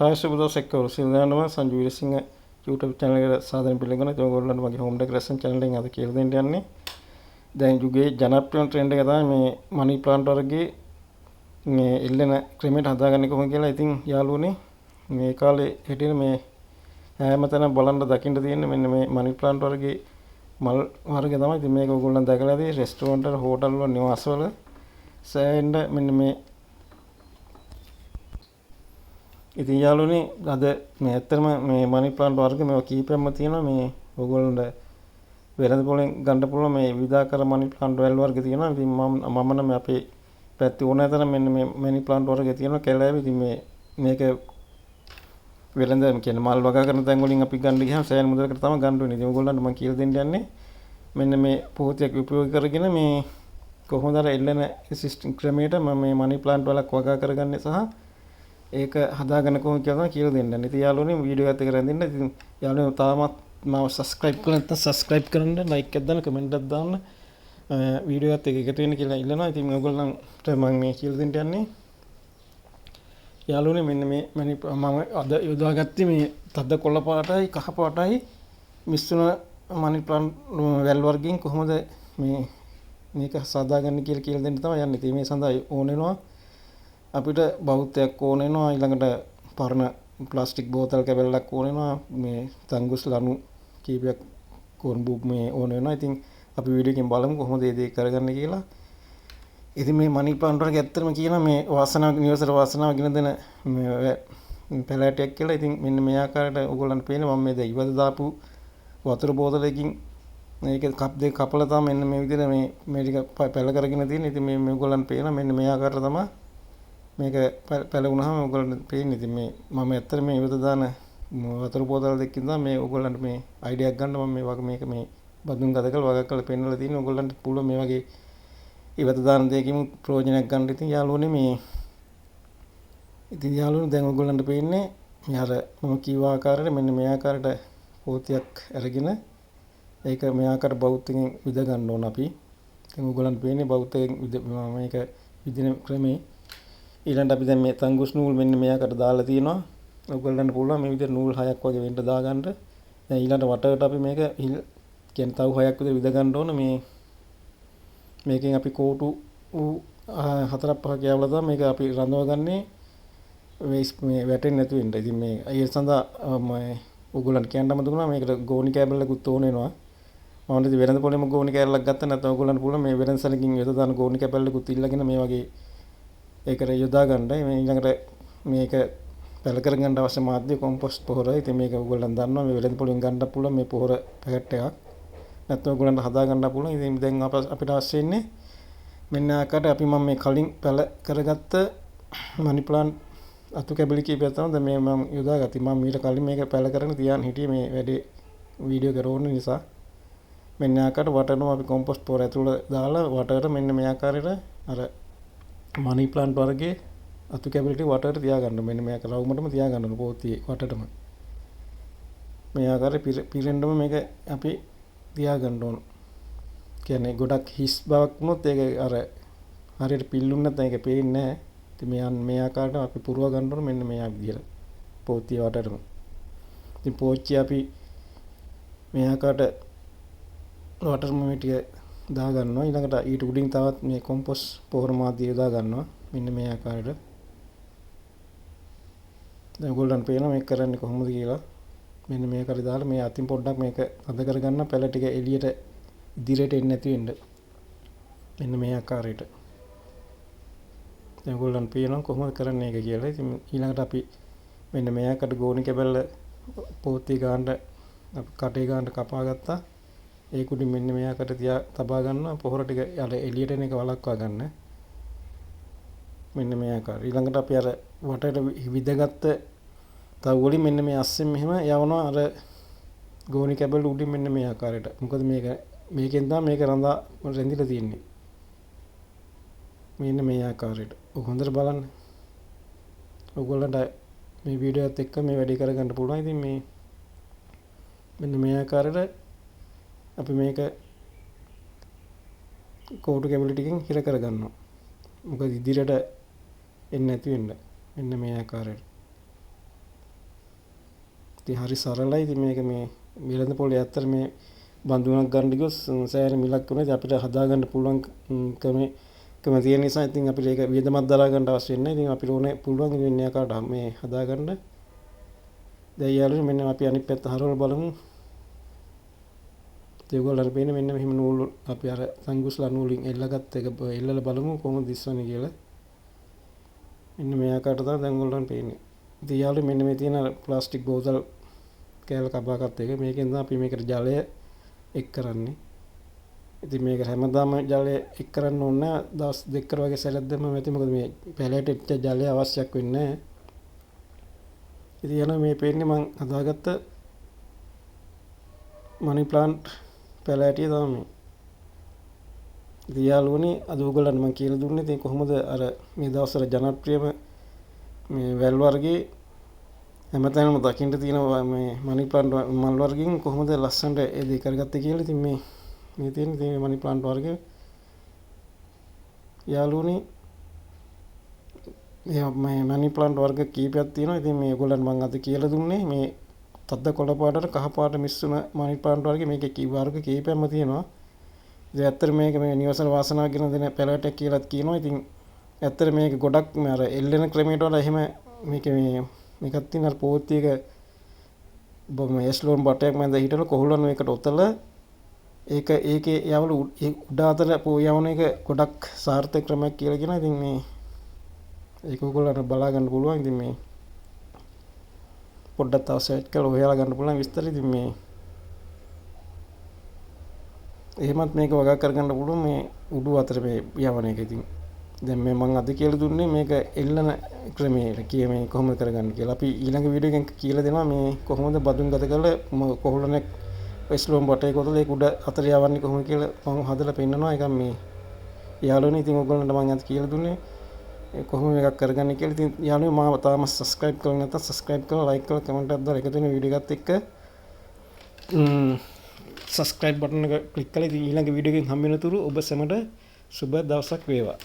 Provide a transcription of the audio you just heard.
Hi සුබ දවසක් ඔයාලට සංජු විරසිංහ YouTube channel එකට සාදරයෙන් පිළිගන්නවා. ඉතින් ඔයගොල්ලන්ට මගේ home decoration channel එකෙන් අද කියලා දෙන්න යන්නේ. දැන් යුගයේ ජනප්‍රිය trend එක තමයි මේ money plant වර්ගයේ මේ එල්ලෙන ක්‍රමයට හදාගන්නේ කොහොමද කියලා. ඉතින් යාළුවනේ මේ කාලේ හිටින මේ හැමතැනම බලන්න දකින්න තියෙන්නේ මෙන්න මේ money plant වර්ගයේ මල් වර්ගය තමයි. ඉතින් මේක ඔයගොල්ලන් දැකලා තියෙන්නේ රෙස්ටුරන්ට් වල, හෝටල් වල, නිවාස වල සෑහෙන්න මෙන්න මේ ඉතින් යාළුවනේ අද මේ ඇත්තටම මේ මනි ප්ලාන්ට් වර්ග මේවා කීපයක්ම තියෙනවා. මේ ඔයගොල්ලන්ට වෙළඳ පොලෙන් ගන්න පුළුවන් මේ විවිධාකාර මනි ප්ලාන්ට් වැල් වර්ග තියෙනවා. ඉතින් මම නම් අපේ පැත්තේ ඕනෑ තරම් මෙන්න මේ මනි ප්ලාන්ට් වර්ග තියෙනවා කැලෑවේ. ඉතින් මේක වෙළඳ කියන්නේ මල් වගා කරන තැන් වලින් අපි ගන්න ගියාම සෑහෙන මුදලකට තමයි ගන්න වෙන්නේ. ඉතින් ඔයගොල්ලන්ට මම කියලා දෙන්න යන්නේ මෙන්න මේ පොහොතියක් උපයෝග කරගෙන මේ කොහොමද අර එල්ලෙන සිස්ටම් ක්‍රමයට මම මේ මනි ප්ලාන්ට් වලක් වගා කරගන්නේ සහ ඒක හදාගන්න කොහොමද කියලා දෙන්න. ඉතින් යාළුවනේ වීඩියෝ එකත් එක්ක රැඳෙන්න. ඉතින් යාළුවනේ තාමත් මාව subscribe කරලා නැත්නම් subscribe කරන්න, like එකක් දාන්න, comment එකක් දාන්න. වීඩියෝ එකත් එක්ක එකතු වෙන්න කියලා ඉල්ලනවා. ඉතින් ඔයගොල්ලන්ට මම මේ කියලා දෙන්න යන්නේ. යාළුවනේ මෙන්න මේ මම අද යොදාගත්තේ මේ තද කොළ පාටයි කහ පාටයි මිශ්‍රන මනි ප්ලාන්ට් වැල් වර්ගයෙන් කොහොමද මේක සාදාගන්නේ කියලා දෙන්න තමයි යන්නේ. ඉතින් මේ සඳහා ඕන වෙනවා අපිට බෞද්ධයක් ඕන වෙනවා, ඊළඟට පරණ ප්ලාස්ටික් බෝතල් කැබල්ලක් ඕන වෙනවා, මේ තංගුස් ලණු කීපයක් කොරඹු මේ ඕන වෙනවා. ඉතින් අපි වීඩියෝ එකෙන් බලමු කොහොමද මේ දේ කරගන්නේ කියලා. ඉතින් මේ මනි ප්ලාන්ට් වලට ඇත්තටම කියන මේ වාසනාව නිවසට වාසනාව ගෙන දෙන මේ පැලෑටියක් කියලා. ඉතින් මෙන්න මේ ආකාරයට ඔයගොල්ලන්ට පේන්නේ මම මේ ඉවද දාපු වතුර බෝතලයකින් මේක කප් දෙක කපලා තමයි මෙන්න මේ විදිහට මේ ටික පැල කරගෙන තියෙන්නේ. ඉතින් මේ ඔයගොල්ලන්ට පේනවා මෙන්න මේ ආකාරයට තමයි මේක පැල වුණාම ඔයගොල්ලන්ට පේන්නේ. ඉතින් මේ මම ඇත්තට මේ ඉවත දාන වතුර බෝතල් දෙකකින් තමයි මේ ඔයගොල්ලන්ට මේ අයිඩියා එකක් ගන්න මම මේ වගේ මේක මේ බඳුන් ගත කරලා වගා කරලා පෙන්නලා තියෙනවා. ඔයගොල්ලන්ට පුළුවන් මේ වගේ ඉවත දාන දෙකකින් ප්‍රයෝජනයක් ගන්න. ඉතින් යාළුවනේ දැන් ඔයගොල්ලන්ට පේන්නේ මේ අර මම කිව්ව ආකාරයට මෙන්න මේ ආකාරයට පොතියක් අරගෙන ඒක මේ ආකාරයට බෞද්ධයෙන් විද ගන්න ඕන අපි. දැන් ඔයගොල්ලන්ට පේන්නේ බෞද්ධයෙන් මේක විදින ක්‍රමේ. ඊළඟට අපි දැන් මේ තංගුස් නූල් මෙන්න මේ ආකාරයට දාලා තියෙනවා. ඔයගොල්ලන්ට පුළුවන් මේ විදිහට නූල් 6ක් වගේ වෙන්න දාගන්න. දැන් ඊළඟට වටේට අපි මේක කියන්නේ තව 6ක් විතර විද ගන්න ඕන. මේකෙන් අපි කෝටු 4-5 කෑවලා තමයි මේක අපි රඳවගන්නේ මේ වැටෙන්නේ නැතු වෙන්න. ඉතින් මේ ඒ සඳහා ඔයගොල්ලන්ට කියන්න අමතකුණා මේකට ගෝනි කෑබල් එකකුත් ඕන වෙනවා. මම ඉතින් වෙළඳ පොලේම ගෝනි කෑල්ලක් ගත්තා නැත්නම් ඔයගොල්ලන්ට පුළුවන් මේ වෙළඳ සැලකින් යොද දාන ගෝනි කෑබල් එකකුත් ඉල්ලගෙන මේ වගේ ඒකට යොදා ගන්නයි. මේ ඊළඟට මේක පැල කරගන්න අවශ්‍ය මාධ්‍ය කොම්පොස්ට් පොහොර. ඉතින් මේක ඔයගොල්ලන් දන්නවා මේ වෙළඳ පොලෙන් ගන්න පුළුවන් මේ පොහොර පැකට් එකක්. නැත්නම් ඔයගොල්ලන්ට හදා ගන්න පුළුවන්. ඉතින් දැන් අපිට අවශ්‍ය වෙන්නේ මෙන්න ආකාරයට අපි මම මේ කලින් පැල කරගත්ත මනි ප්ලාන්ට් අතු කැබලි කීපයක් තමයි දැන් මේ මම යොදාගත්තේ. මම ඊට කලින් මේක පැල කරගෙන තියාන් හිටියේ මේ වැඩේ වීඩියෝ කරවන්න නිසා. මෙන්න ආකාරයට වටේටම අපි කොම්පොස්ට් පොහොර ඇතුළේ දාලා වටේට මෙන්න මේ ආකාරයට අර මනි ප්ලාන්ට් වර්ගයේ අතු කැබලි ටික වටේට තියාගන්න. මෙන්න මේක රවුමටම තියාගන්න ඕන පොතියේ වටේටම. මේ ආකාරයට පිරෙන්නම මේක අපි තියාගන්න ඕන. කියන්නේ ගොඩක් හිස් බවක් වුණොත් ඒක අර හරියට පිල්ලුන්නේ නැත්නම් ඒක පේන්නේ නැහැ. ඉතින් මේ ආකාරයට අපි පුරව ගන්න ඕන මෙන්න මේ විදිහට පොතිය වටේටම. ඉතින් පෝච්චිය අපි මේ ආකාරයට වටේටම මේ ටික දා ගන්නවා. ඊළඟට ඊට උඩින් තවත් මේ කොම්පොස්ට් පොහොර මාධ්‍ය යොදා ගන්නවා. මෙන්න මේ ආකාරයට. දැන් ඔයගොල්ලන්ට පේනවා මේක කරන්නේ කොහොමද කියලා. මෙන්න මේක හරි දාලා මේ අතින් පොඩ්ඩක් මේක අද කරගන්න පැල ටික එළියට ඉදිරියට එන්නේ නැති වෙන්න. මෙන්න මේ ආකාරයට. දැන් ඔයගොල්ලන්ට පේනවා කොහොමද කරන්නේ ඒක කියලා. ඉතින් ඊළඟට අපි මෙන්න මේ ආකාරයට ගෝනි කැබල්ල පොතිය ගන්නට අපි කටේ ගන්නට කපා ගත්තා. ඒක උඩින් මෙන්න මේ ආකාරයට තබා ගන්නවා. පොහොර ටික අර එළියට එන එක වළක්වා ගන්න. මෙන්න මේ ආකාරය. ඊළඟට අපි අර වටේට විදගත්ත තව වලින් මෙන්න මේ අස්සෙන් මෙහෙම යවනවා අර ගෝනි කැබල් උඩින් මෙන්න මේ ආකාරයට. මොකද මේකෙන් තමයි මේක රැඳිලා තියෙන්නේ. මෙන්න මේ ආකාරයට. ඔක හොඳට බලන්න. ඔයගොල්ලන්ට මේ වීඩියෝ එකත් එක්ක මේ වැඩේ කරගන්න පුළුවන්. ඉතින් මෙන්න මේ ආකාරයට අපි මේක කෝටු කැබලි ටිකෙන් හිර කරගන්නවා. මොකද ඉදිරියට එන්නේ නැති වෙන්න. මෙන්න මේ ආකාරයට. ඉතින් හරි සරලයි. ඉතින් මේක මේ මිලඳ පොලේ ඇත්තට මේ බඳුනක් ගන්න ගියොත් සෑහෙන මිලක් වෙනවා. ඉතින් අපිට හදාගන්න පුළුවන් කම තියෙන නිසා ඉතින් අපිට ඒක වියදමක් දරා ගන්න අවශ්‍ය නැහැ. ඉතින් අපිට ඕනේ පුළුවන් ඉතින් මේ ආකාරයට මේ හදාගන්න. දැන් යාළුවනේ මෙන්න අපි අනිත් පැත්ත හරවලා බලමු. ඒගොල්ලන්ට පේන්නේ මෙන්න මෙහෙම නූල් අපි අර සංගුස්ලා නූලින් එල්ලගත්ත එක එල්ලලා බලමු කොහොමද දිස්වන්නේ කියලා. මෙන්න මේ ආකාරයට තමයි දැන් ඔයගොල්ලන්ට පේන්නේ. ඉතින් යාළුවනේ මෙන්න මේ තියෙන ප්ලාස්ටික් බෝතල් කෑල්ල කපාගත්ත එක මේකෙන් තමයි අපි මේකට ජලය එක් කරන්නේ. ඉතින් මේක හැමදාම ජලය එක් කරන්න ඕනේ නැහැ. දවස් දෙකකට වගේ සැරයක් දැම්මම ඇති. මොකද මේ පැලයට එච්චර ජලය අවශ්‍යයක් වෙන්නේ නැහැ. ඉතින් යනවා මේ පේන්නේ මම හදාගත්ත මනි ප්ලාන්ට් පැලෑටිය තමයි. ඉතින් යාළුවනේ අද ඔයගොල්ලන්ට මම කියලා දුන්නේ ඉතින් කොහොමද අර මේ දවස්වල ජනප්‍රියම මේ වැල් වර්ගයේ හැමතැනම දකින්න තියෙන මේ මනි ප්ලාන්ට් මල් වර්ගයෙන් කොහොමද ලස්සනට ඒ දේ කරගත්තේ කියලා. ඉතින් මේ තියෙන මේ මනි ප්ලාන්ට් වර්ගය යාළුවනේ මේ මනි ප්ලාන්ට් වර්ග කීපයක් තියෙනවා. ඉතින් මේ ඔයගොල්ලන්ට මම අද කියලා දුන්නේ මේ තද්ද කොළ පාටට කහ පාට මිශ්‍රම මනි ප්ලාන්ට් වර්ගයේ මේකේ කී වර්ග කීපයක්ම තියෙනවා. ඉතින් ඇත්තට මේක මේ නිවසල වාසනාව ගෙන දෙන පැලෑටක් කියලාත් කියනවා. ඉතින් ඇත්තට මේක ගොඩක් අර එල්ලෙන ක්‍රමයට වඩා එහෙම මේක මේකක් තියෙන අර පෝතියක එස්ලෝන් බටයක් මැද හිටලා කොහොල්ලන මේකට ඔතලා ඒකේ යවලු උඩ අතර යවන එක ගොඩක් සාර්ථක ක්‍රමයක් කියලා කියනවා. ඉතින් මේ ඒක ඔයගොල්ලන්ට බලා ගන්න පුළුවන්. ඉතින් මේ පොඩ්ඩක් තව සර්ච් කරලා හොයලා ගන්න පුළුවන් විස්තර. ඉතින් මේ එහෙමත් මේක වගා කරගන්න පුළුවන් මේ උඩු අතර මේ යවන එක. ඉතින් දැන් මේ මම අද කියලා දුන්නේ මේක එල්ලන ක්‍රමයට මේ කොහොමද කරගන්නේ කියලා. අපි ඊළඟ වීඩියෝ එකෙන් කියලා දෙනවා මේ කොහොමද බදුන් ගත කරලා කොහොලnek එස්ලෝම් බටේ කොටලා ඒක උඩ අතර යවන්නේ කොහොමද කියලා මම හදලා පෙන්නනවා. ඒක මේ යාළුවනේ ඉතින් ඔයගොල්ලන්ට මම අද කියලා දුන්නේ කොහොම මේකක් කරගන්නේ කියලා. ඉතින් යාළුවෝ මාව තාම සබ්ස්ක්‍රයිබ් කරලා නැත්නම් සබ්ස්ක්‍රයිබ් කරලා ලයික් කරලා කමෙන්ට් එකක් දාලා එකතු වෙන වීඩියෝ එකත් එක්ක සබස්ක්‍රයිබ් බටන් එක ක්ලික් කරලා ඉතින් ඊළඟ වීඩියෝ එකෙන් හම්බ වෙනතුරු ඔබ සැමට සුබ දවසක් වේවා.